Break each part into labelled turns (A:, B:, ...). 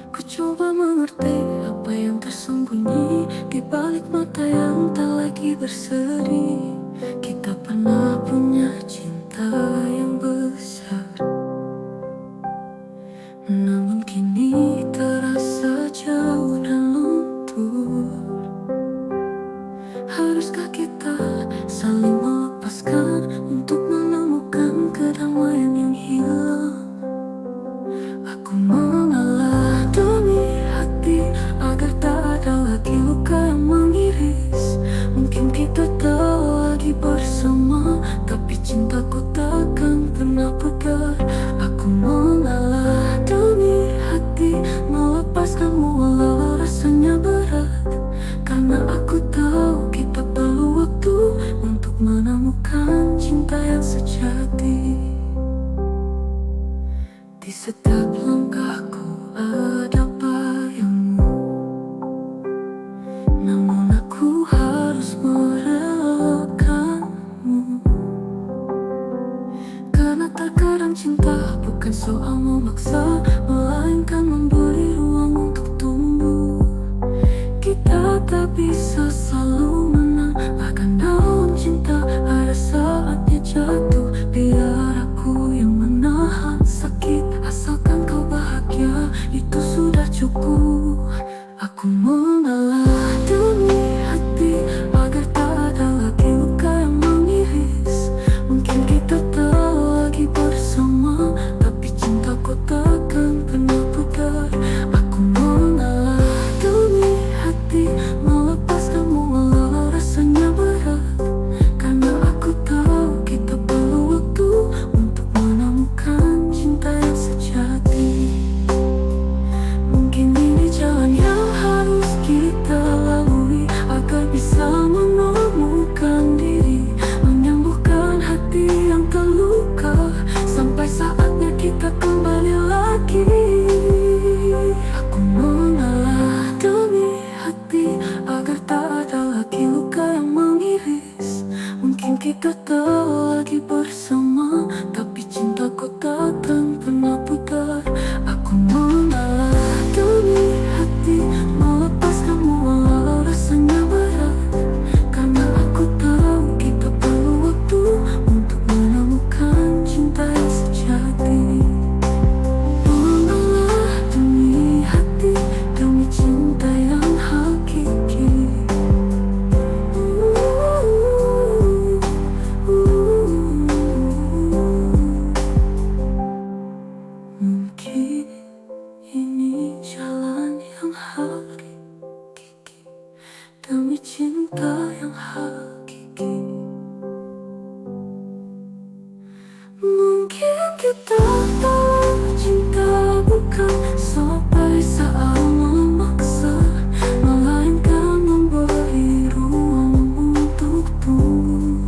A: Ku coba mengerti apa yang tersembunyi di balik mata yang tak lagi berseri. Kita pernah punya cinta yang besar, namun kini terasa jauh dan luntur. Haruskah kita saling melepaskan untuk menemukan kedamaian yang hilang? Aku mengalah demi hati agar tak ada lagi luka yang mengiris. Mungkin kita tak lagi bersama, tapi cintaku takkan pernah pudar. Aku mengalah demi hati melepaskanmu walau rasanya berat, karena aku tahu kita perlu waktu untuk menemukan cinta yang sejati. Di setiap langkahku ada bayangmu, namun aku harus merelakanmu. Karena terkadang cinta bukan soal memaksa, melainkan memberi ruang untuk tumbuh. Kita tak bisa selalu menang, bahkan dalam cinta ada saatnya jatuh. Biar aku yang menahan sakit, asalkan kau bahagia, itu sudah cukup. Aku mengalah demi hati agar tak ada lagi luka yang mengiris. Mungkin kita tak lagi bersama, tapi cintaku takkan pernah pudar. Aku mengalah demi hati melepaskanmu walau rasanya berat, karena aku tahu kita perlu waktu untuk menemukan cinta yang sejati. Mungkin ini jalan yang harus kita lalui agar bisa menemukan diri, menyembuhkan hati yang terluka, sampai saatnya kita kembali lagi. Aku mengalah demi hati agar tak ada lagi luka yang mengiris. Mungkin kita tak lagi bersama, tapi cintaku takkan pernah pudar. Aku mengalah demi hati melepaskanmu walau rasanya berat, karena aku tahu kita perlu waktu untuk menemukan cinta yang sejati. Mengalah demi hati, demi cinta yang hakiki. Mungkin ini jalan yang hakiki, demi cinta yang hakiki. Mungkin kita tahu cinta bukan sampai saat memaksa, melainkan memberi ruang untuk tumbuh.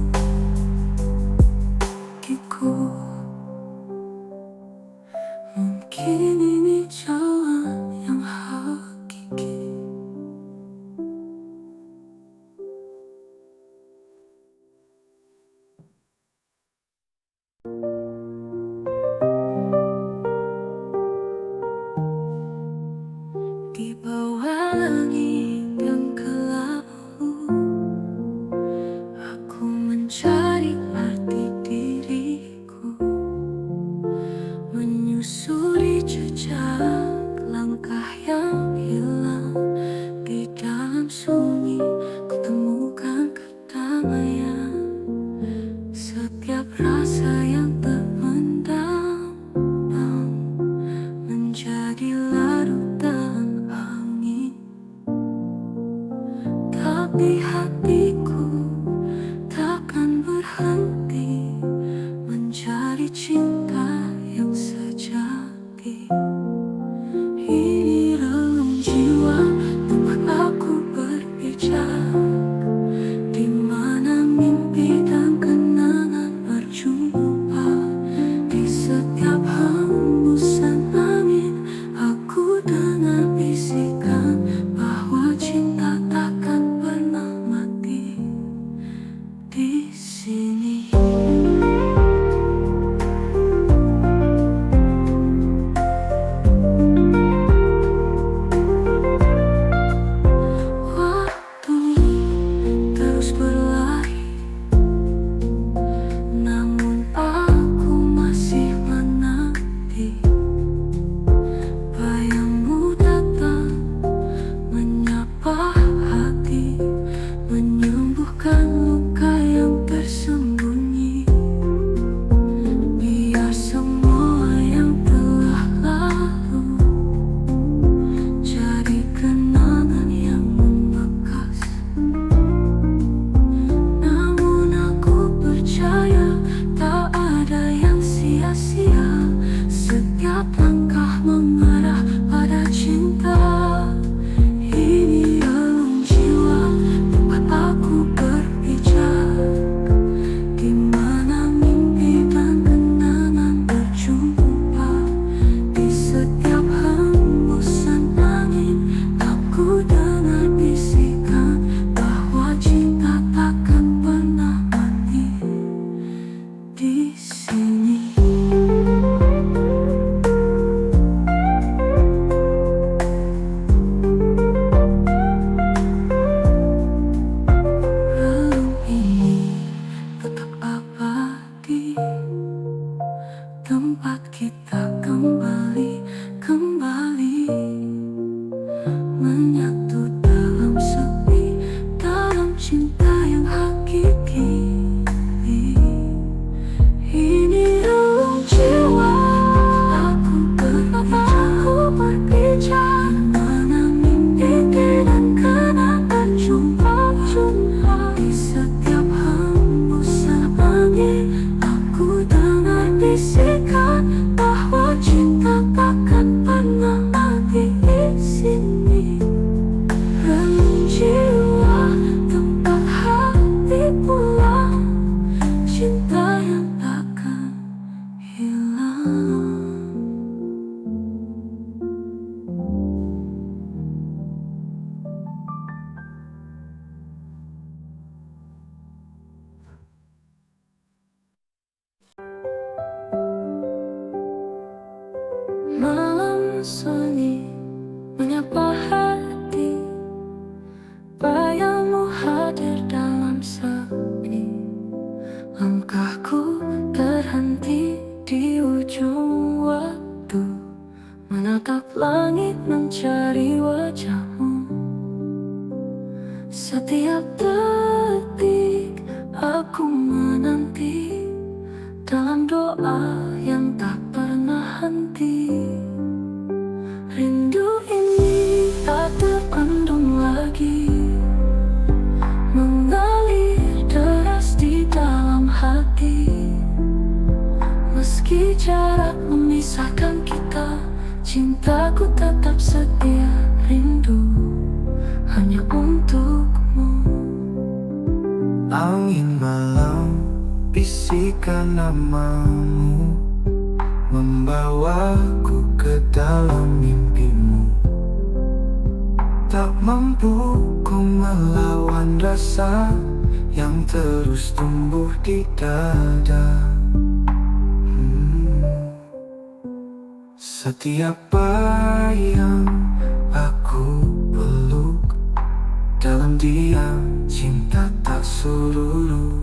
A: Mungkin ini jalan yang hakiki. Di bawah langit yang kelabu, aku mencari arti diriku, menyusuri jejak langkah yang hilang. Di dalam sunyi kutemukan kedamaian. Setiap rasa yang terpendam menjadi larutan angin, tapi hatiku takkan berhenti mencari cinta yang sejati. Ini relung jiwa tempat aku berpijak, di mana mimpi dan kenangan berjumpa. Di setiap hembusan angin, aku dengar bisikan bahwa cinta takkan pernah mati di sini. langit mencari wajahmu. Setiap detik aku menanti dalam doa yang tak pernah henti. Rindu ini tak terpendam lagi, mengalir deras di dalam hati. Meski jarak memisahkan kita, cintaku tetap setia. Rindu hanya untukmu.
B: Angin malam bisikan namamu, membawaku ke dalam mimpimu. Tak mampu ku melawan rasa yang terus tumbuh di dada. Setiap bayang aku peluk, dalam diam cinta tak surut.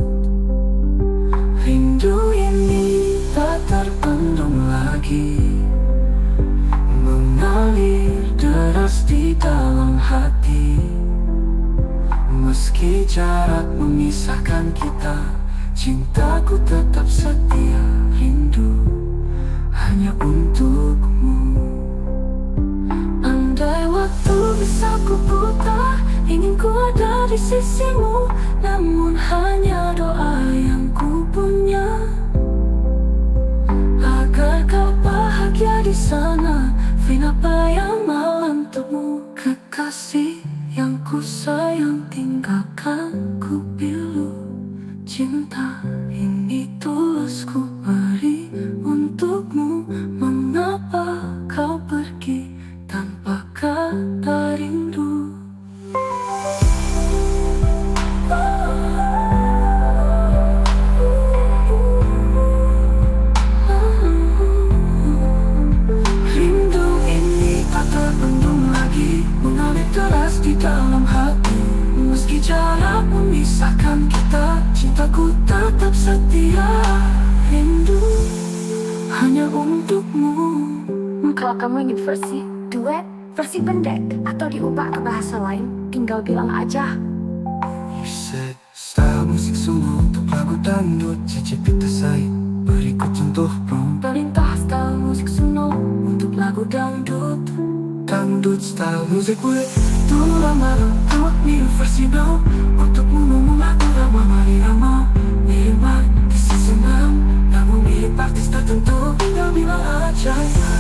B: Rindu ini tak terpendam lagi, mengalir deras di dalam hati. Meski jarak memisahkan kita, cintaku tetap setia. Rindu hanya untukmu.
A: Andai waktu bisa ku putar, ingin ku ada di sisimu. Namun hanya doa yang ku punya, agar kau bahagia di sana. Vina bayang malam untukmu. Kekasih yang ku sayang, tinggalkan ku pilu. Cinta ini tulus ku beri untukmu. Mengapa kau pergi tanpa kata rindu? Rindu ini tak terpendam lagi, mengalir deras di dalam hati. Meski jarak memisahkan kita, cintaku tetap setia. Rindu hanya untukmu.
C: Kalau kamu ingin versi duet, versi pendek, atau diubah ke bahasa lain, tinggal bilang aja.
B: Set style musik solo untuk lagu dangdut, cicipita say, berikut contoh prom.
A: Perintah style musik Suno untuk lagu dangdut.
B: Dangdut style musik gue.
A: Tura malam tuak mirip versi now, untukmu ngomong lagu lama mari lama. Mirip di sisi enam, namun mirip artis tertentu, tinggal bilang aja.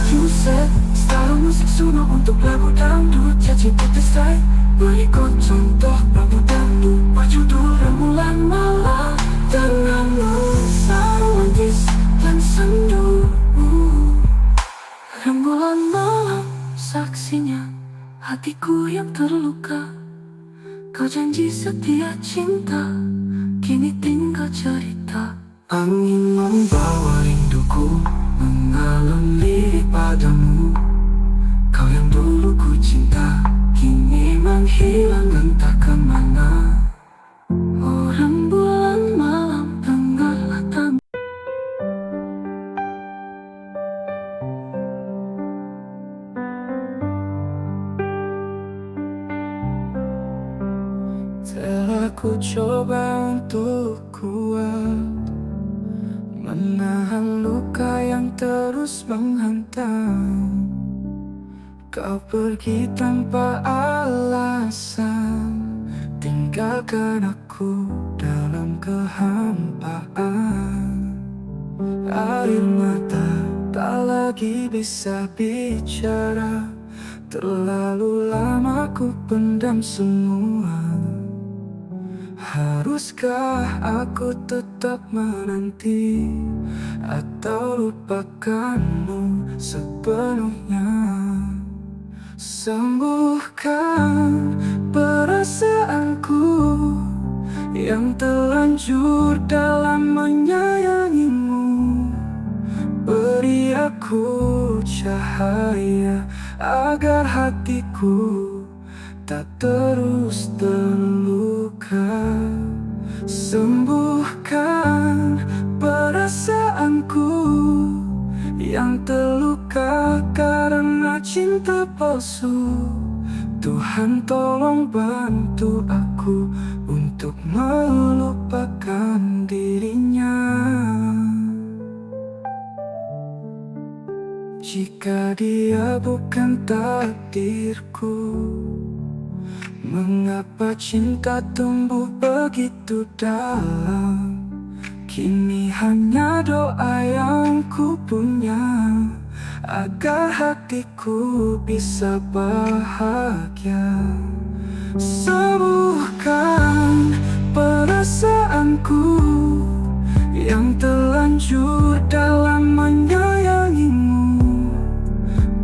A: Juset style musik Suno untuk lagu dangdut, cicipita say, berikut contoh lagu dangdut berjudul Rembulan Malam. Dengan nuansa romantis dan sendu. Rembulan malam saksinya hatiku yang terluka. Kau janji setia cinta, kini tinggal cerita.
B: Angin membawa rinduku mengalun lirik padamu. Kau yang dulu ku cinta, kini menghilang entah kemana.
A: Oh rembulan malam, dengarlah tanda.
B: Telah ku coba untuk kuat, menahan luka yang terus menghantam. Kau pergi tanpa alasan, tinggalkan aku dalam kehampaan. Air mata tak lagi bisa bicara, terlalu lama ku pendam semua. Haruskah aku tetap menanti, atau lupakanmu sepenuhnya? Sembuhkan perasaanku yang terlanjur dalam menyayangimu. Beri aku cahaya agar hatiku tak terus terluka. Sembuhkan perasaanku yang terluka karena cinta palsu. Tuhan tolong bantu aku untuk melupakan dirinya. Jika dia bukan takdirku, mengapa cinta tumbuh begitu dalam? Kini hanya doa yang ku punya, agar hatiku bisa bahagia. Sembuhkan perasaanku yang terlanjur dalam menyayangimu.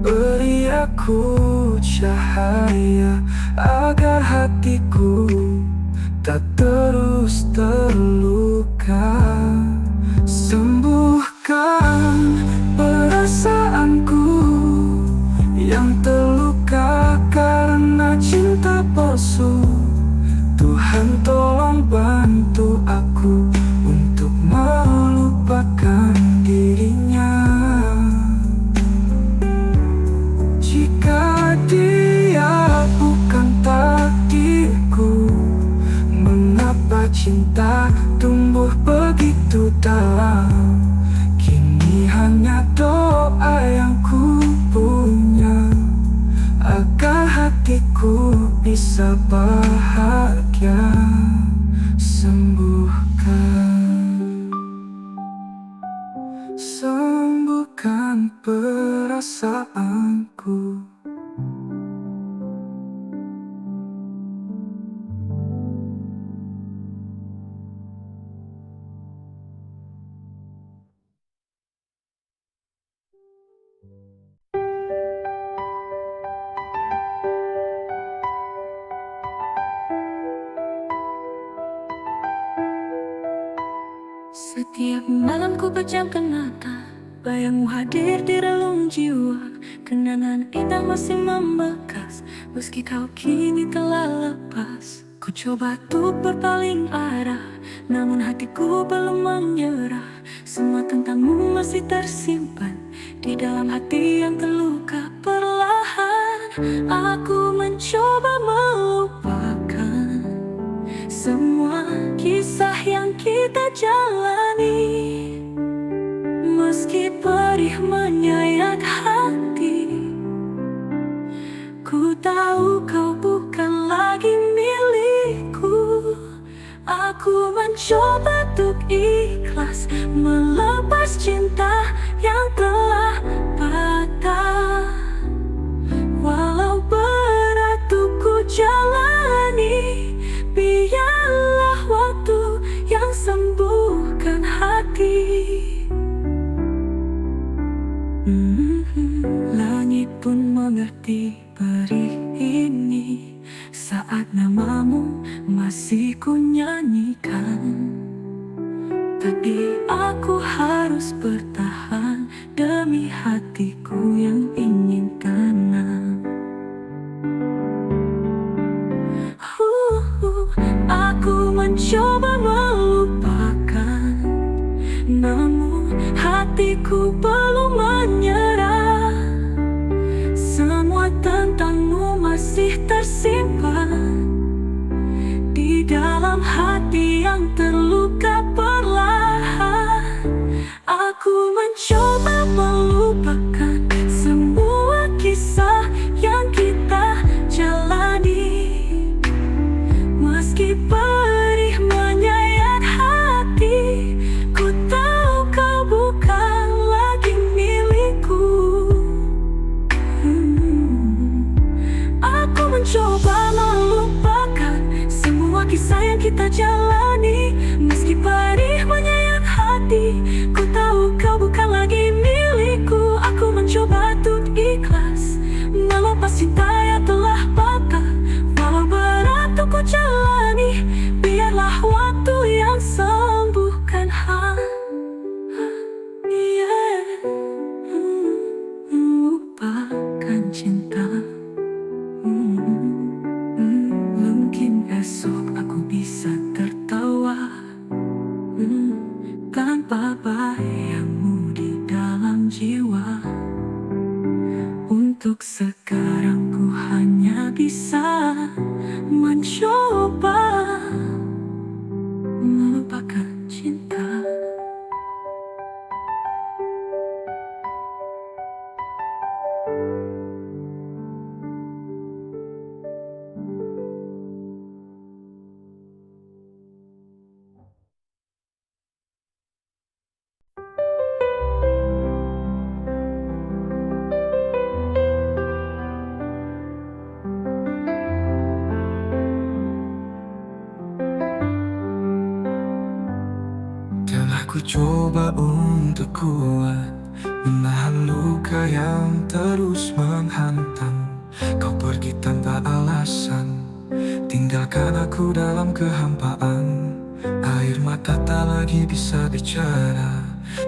B: Beri aku cahaya agar hatiku tak terus terluka. Sembuhkan perasaanku yang terluka karena cinta palsu. Tuhan tolong bantu aku untuk melupakan dirinya. Jika dia bukan takdirku, mengapa cinta tumbuh begitu dalam? Kini hanya doa yang ku punya, agar hatiku bisa bahagia. Sembuhkan perasaanku.
A: Setiap malam ku pejamkan mata, bayangmu hadir di relung jiwa. Kenangan indah masih membekas, meski kau kini telah lepas. Ku coba untuk berpaling arah, namun hatiku belum menyerah. Semua tentangmu masih tersimpan di dalam hati yang terluka. Perlahan aku mencoba melupakan semua kisah yang kita jalani. Meski perih menyayat hati, ku tahu kau bukan lagi milikku. Aku mencoba untuk ikhlas melepas cinta yang telah patah. Walau berat untuk ku jalani, biarlah waktu yang sembuhkan hati. Langit pun mengerti perih ini saat namamu masih ku nyanyikan. Tapi aku harus bertahan demi hatiku yang ingin tenang. Aku mencoba melupakan, namun hatiku belum menyerah. Semua tentangmu masih tersimpan di dalam hati yang terluka. Perlahan aku mencoba melupakan semua kisah yang kita jalani. Meski perih menyayat hati, ku tahu kau bukan lagi milikku. Aku mencoba melupakan semua kisah yang kita jalani. Meski perih menyayat hati, ku tahu kau bukan lagi milikku. Aku mencoba untuk ikhlas melepas cinta yang telah patah. Walau berat untuk ku jalani, biarlah waktu yang sembuhkan lupakan cinta. Mungkin esok aku bisa tertawa tanpa bayangmu di dalam jiwa. Untuk bisa mencoba melupakan cinta.
B: Telah ku coba untuk kuat menahan luka yang terus menghantam. Kau pergi tanpa alasan, tinggalkan aku dalam kehampaan. Air mata tak lagi bisa bicara,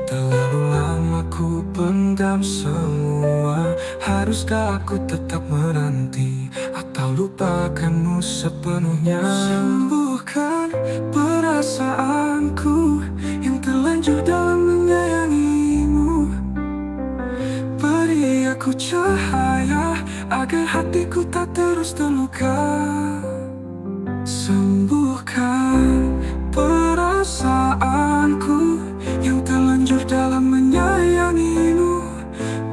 B: terlalu lama ku pendam semua. Haruskah aku tetap menanti atau lupakanmu sepenuhnya? Sembuhkan perasaanku yang terlanjur dalam menyayangimu. Beri aku cahaya agar hatiku tak terus terluka. Sembuhkan perasaanku yang terlanjur dalam menyayangimu.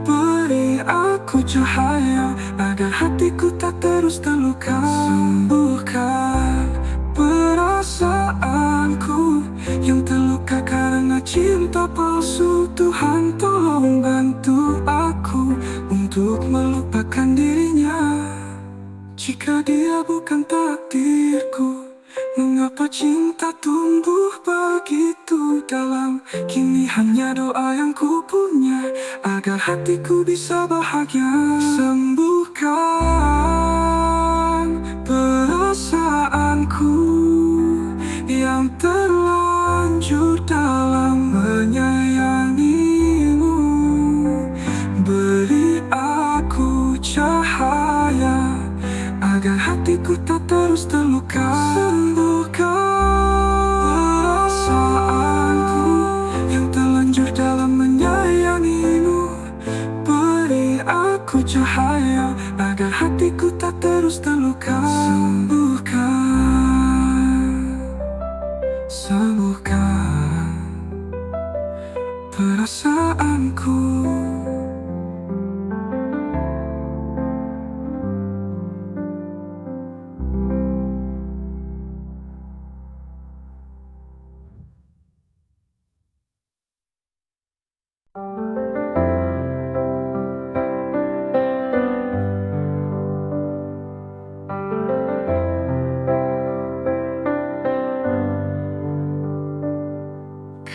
B: Beri aku cahaya agar hatiku tak terus terluka. Sembuhkan perasaanku yang terluka karena cinta palsu. Tuhan tolong bantu aku untuk melupakan dirinya. Jika dia bukan takdirku, mengapa cinta tumbuh begitu dalam? Kini hanya doa yang ku punya agar hatiku bisa bahagia. Sembuhkan perasaanku yang terlanjur dalam menyayangimu. Beri aku cahaya agar hatiku tak terus terluka. Sembuhkan perasaanku yang terlanjur dalam menyayangimu. Beri aku cahaya agar hatiku tak terus terluka. Sembuhkan perasaanku.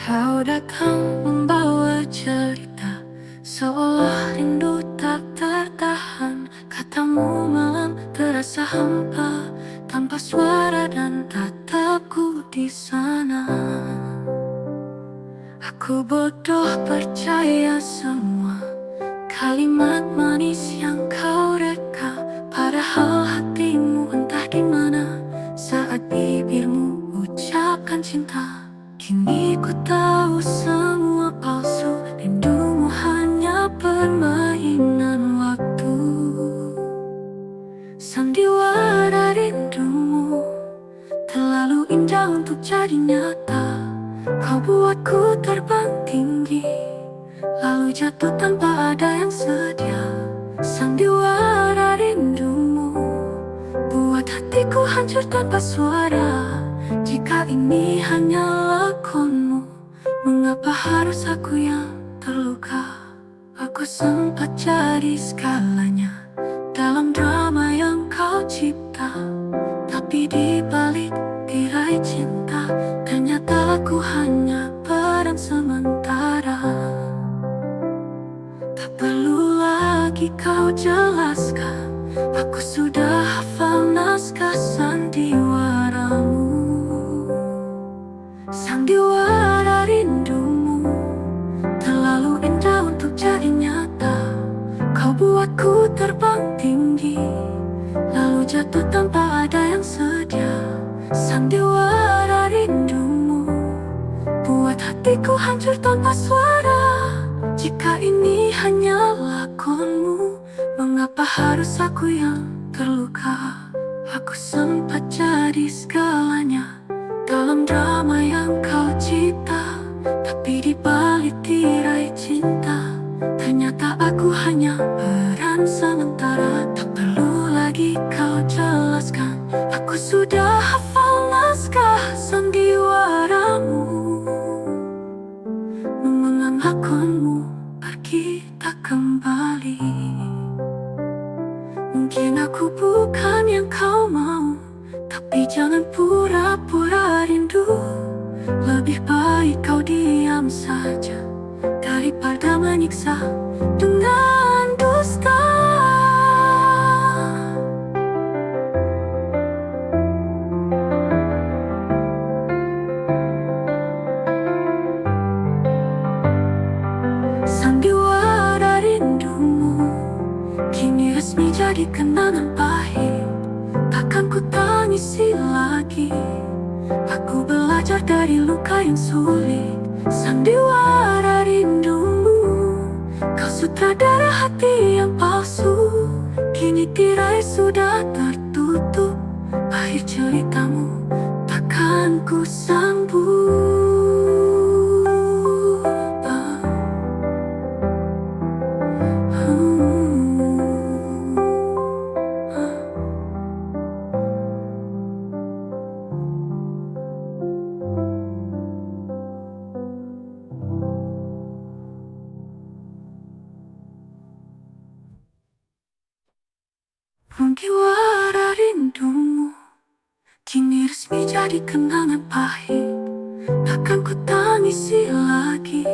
A: Kau datang membawa cerita seolah rindu tak tertahan. Katamu malam terasa hampa tanpa suara dan tatapku di sana. Aku bodoh percaya semua kalimat manis yang kau reka. Padahal hatimu entah di mana saat bibirmu ucapkan cinta. Kini ku tahu semua palsu, rindumu hanya permainan waktu. Sandiwara rindumu terlalu indah untuk jadi nyata. Kau buatku terbang tinggi, lalu jatuh tanpa ada yang sedia. Sandiwara rindumu buat hatiku hancur tanpa suara. Jika ini hanya lakonmu, mengapa harus aku yang terluka? Aku sempat jadi segalanya dalam drama yang kau cipta. Tapi di balik tirai cinta, ternyata aku hanya peran sementara. Tak perlu lagi kau jelaskan, aku sudah hafal naskah sandiwaramu. Sandiwara rindumu terlalu indah untuk jadi nyata. Kau buatku terbang tinggi, lalu jatuh tanpa ada yang sedia. Sandiwara rindumu buat hatiku hancur tanpa suara. Jika ini hanya lakonmu, mengapa harus aku yang terluka. Aku sempat jadi segalanya dalam drama yang kau cipta. Tapi di balik tirai cinta, ternyata aku hanya peran sementara. Tak perlu lagi kau jelaskan, aku sudah hafal naskah sandiwaramu. Mengenang lakonmu pergi tak kembali. Mungkin aku bukan yang kau mau, tapi jangan pura-pura rindu. Lebih baik kau diam saja daripada menyiksa dengan dusta. Sandiwara rindumu kini resmi jadi kenangan pahit. Takkan ku tangisi lagi. Aku belajar dari luka yang sulit. Sandiwara rindumu, kau sutradara hati yang palsu. Kini tirai sudah tertutup, akhir ceritamu takkan ku sambung. Sandiwara rindumu kini resmi jadi kenangan pahit. Takkan ku tangisi lagi.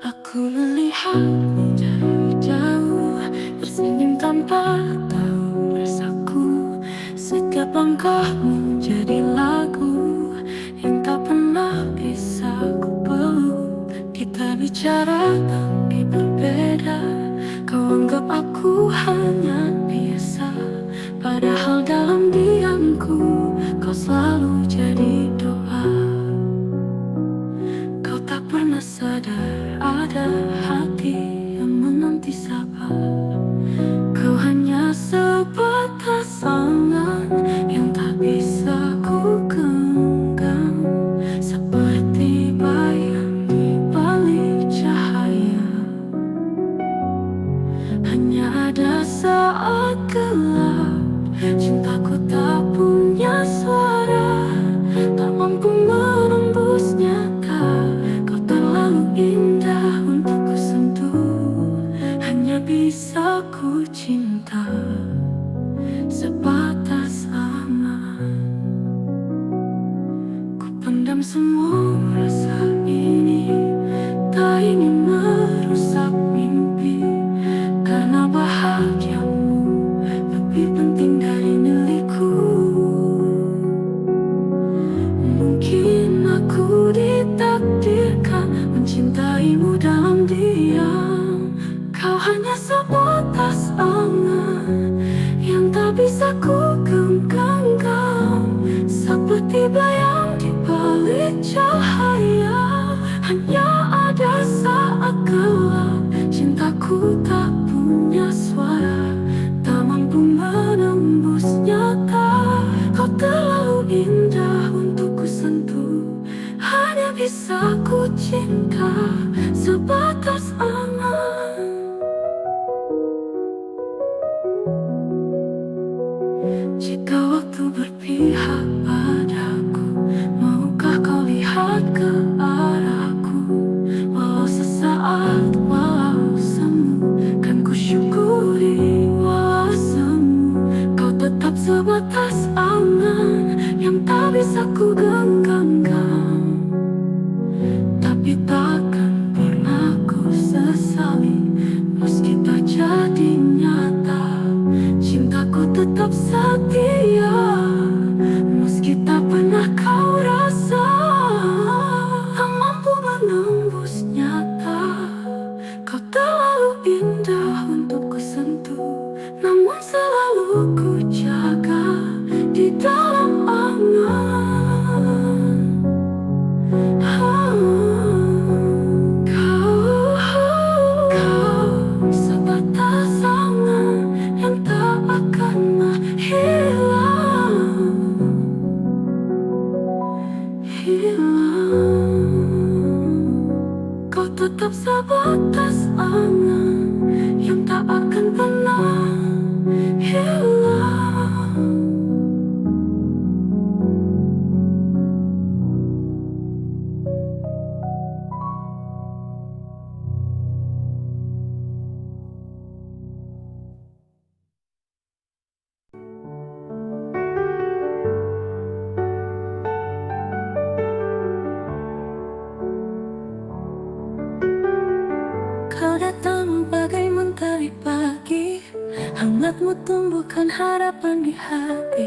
A: Aku melihatmu dari jauh, tersenyum tanpa tahu rasaku. Setiap langkahmu jadi lagu yang tak pernah bisa ku peluk. Kita bicara tapi berbeda. Kau anggap aku hanya biasa, padahal dalam diamku kau selalu jadi doa. Kau tak pernah sadar ada hati yang menanti sabar. Kau hanya sebatas angan yang tak bisa ku genggam, seperti bayang di balik cahaya. Hanya ada saat gelap, cintaku tak punya suara, tak mampu menembus nyata. Kau terlalu indah untuk ku sentuh, hanya bisa ku cinta sebatas angan. Ku pendam semua rasa ini, tak ingin merusak mimpi, karena bahagiamu lebih penting dari milikku. Mungkin aku ditakdirkan mencintaimu dalam diam. Kau hanya sebatas angan yang tak bisa ku genggam, seperti bayang di balik cahaya. Hanya ada saat gelap, cintaku tak punya suara, tak mampu menembus nyata. Kau terlalu indah untuk ku sentuh, hanya bisa ku cinta sebatas angan. Jika waktu berpihak padaku, maukah kau lihat ke arahku? Walau sesaat, walau semu, kan ku syukuri. Walau semu, kau tetap sebatas angan yang tak bisa ku genggam. Tapi takkan pernah ku sesali, meski tak jadi nyata. Cintaku tetap setia, meski tak pernah kau rasa. Tak mampu menembus nyata. Kau terlalu indah untuk ku sentuh, namun selalu ku jaga di dalam angan. Kau atas angan yang tak akan pernah hilang. Kau datang bagai mentari pagi, hangatmu tumbuhkan harapan di hati.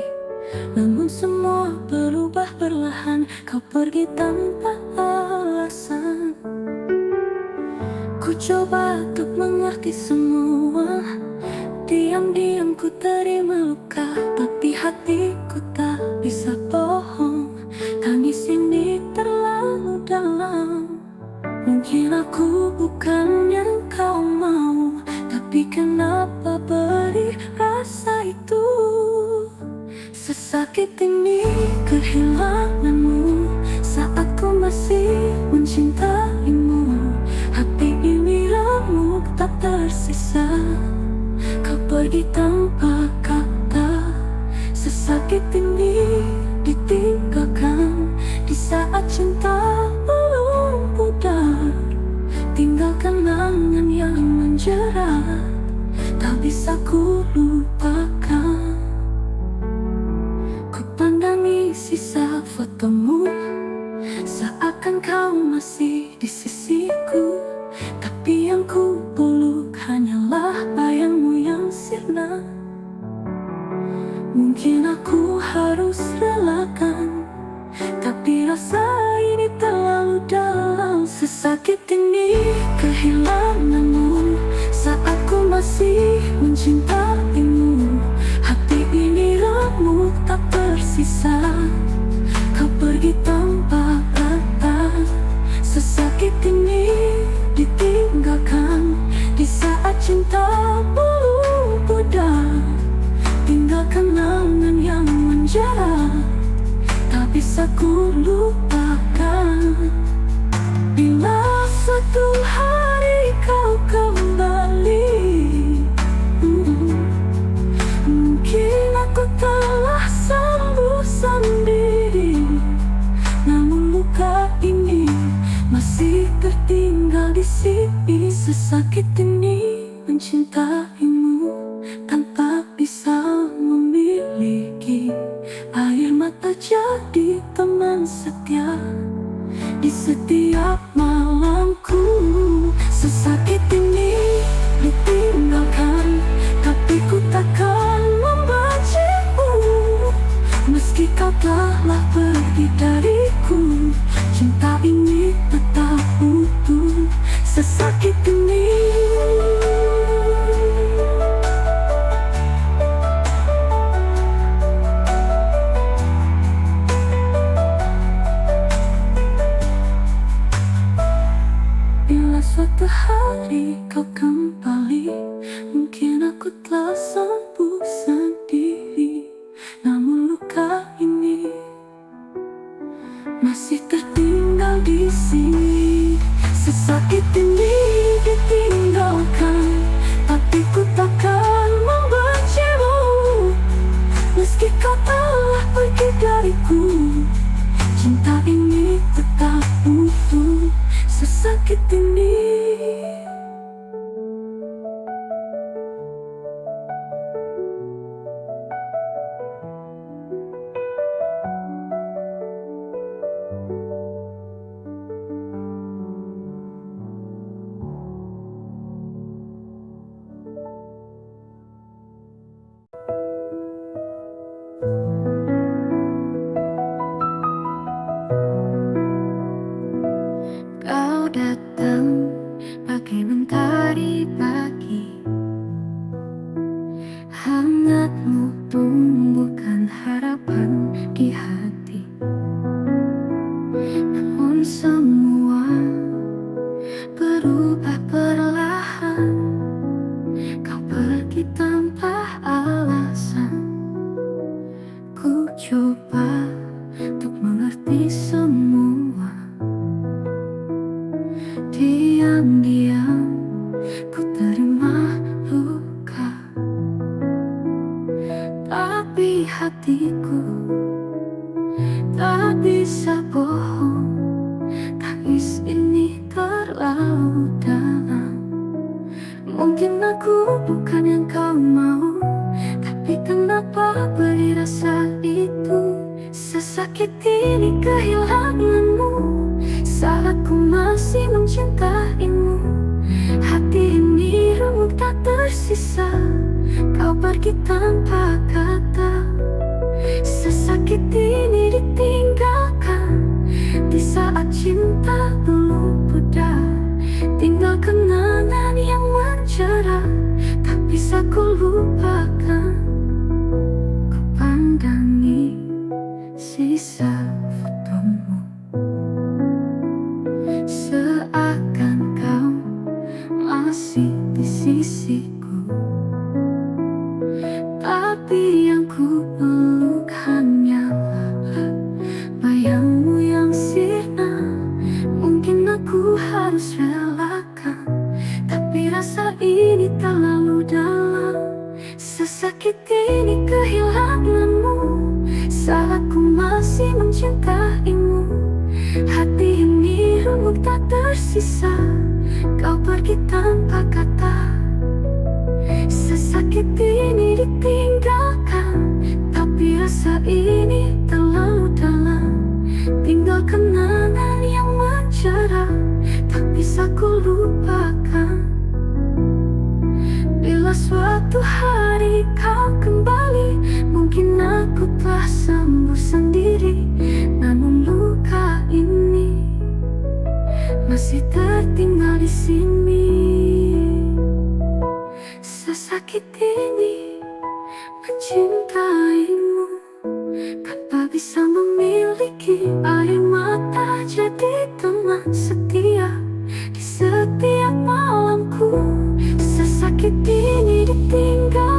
A: Namun semua berubah perlahan, kau pergi tanpa alasan. Ku coba untuk mengerti semua, diam-diam ku terima luka, tapi hatiku tak bisa bohong. Tangis ini terlalu dalam. Mungkin aku bukan yang kau mau, tapi kenapa beri rasa itu? Sesakit ini kehilanganmu saat ku masih mencintaimu. Hati ini remuk tak tersisa, kau pergi tanpa kata. Sesakit ini ditinggalkan di saat cinta belum pudar. Tinggal kenangan yang menjerat, tak bisa ku lupakan. Ku pandangi sisa fotomu, seakan kau masih di sisiku. Tapi yang ku peluk hanyalah bayangmu yang sirna. Mungkin aku harus relakan, tapi rasa ini terlalu dalam. Sesakit ini kehilanganmu saat ku masih mencintaimu. Hati ini remuk tak tersisa, kau pergi tanpa kata. Sesakit ini ditinggalkan di saat cinta belum pudar. Tinggal kenangan yang menjerat, tak bisa ku lupakan. Bila suatu hari kau kembali, mungkin aku telah sembuh sendiri. Namun luka ini masih tertinggal di sini. Sesakit ini mencintaimu tanpa bisa memiliki. Air mata jadi teman setia di setiap malamku. Sesakit ini ditinggalkan, tapi ku takkan membencimu. Meski kau telah pergi dariku, cinta ini tetap utuh. Sesakit ini suatu hari kau kembali, mungkin aku telah sembuh sendiri. Namun luka ini masih tertinggal di sini. Sesakit ini ditinggalkan, tapi ku takkan membencimu. Meski kau telah pergi dariku, cinta ini tetap utuh. Sesakit ini Mungkin aku bukan yang kau mau, tapi kenapa beri rasa itu? Sesakit ini kehilanganmu, saat ku masih mencintaimu. Hati ini remuk tak tersisa, kau pergi tanpa kata. Sesakit ini ditinggalkan, di saat cinta belum pudar. Tinggal kenangan yang mencerah, tak bisa ku lupakan. Ku pandangi sisa fotomu, seakan kau masih di sisiku. Tapi yang ku peluk hanyalah bayangmu yang sirna. Mungkin aku harus relakan, tapi rasa ini terlalu dalam. Sesakit ini kehilanganmu, saat ku masih mencintaimu. Hati ini remuk tak tersisa, kau pergi tanpa kata. Sesakit ini ditinggalkan, tapi rasa ini terlalu dalam. Tinggal kenangan yang mencerah, tak bisa ku lupakan. Bila suatu hari kau kembali, mungkin aku telah sembuh sendiri. Namun luka ini masih tertinggal di sini. Sesakit ini mencintaimu, tanpa bisa memiliki air mata. Jadi teman setia di setiap malamku. Sesakit ini ditinggal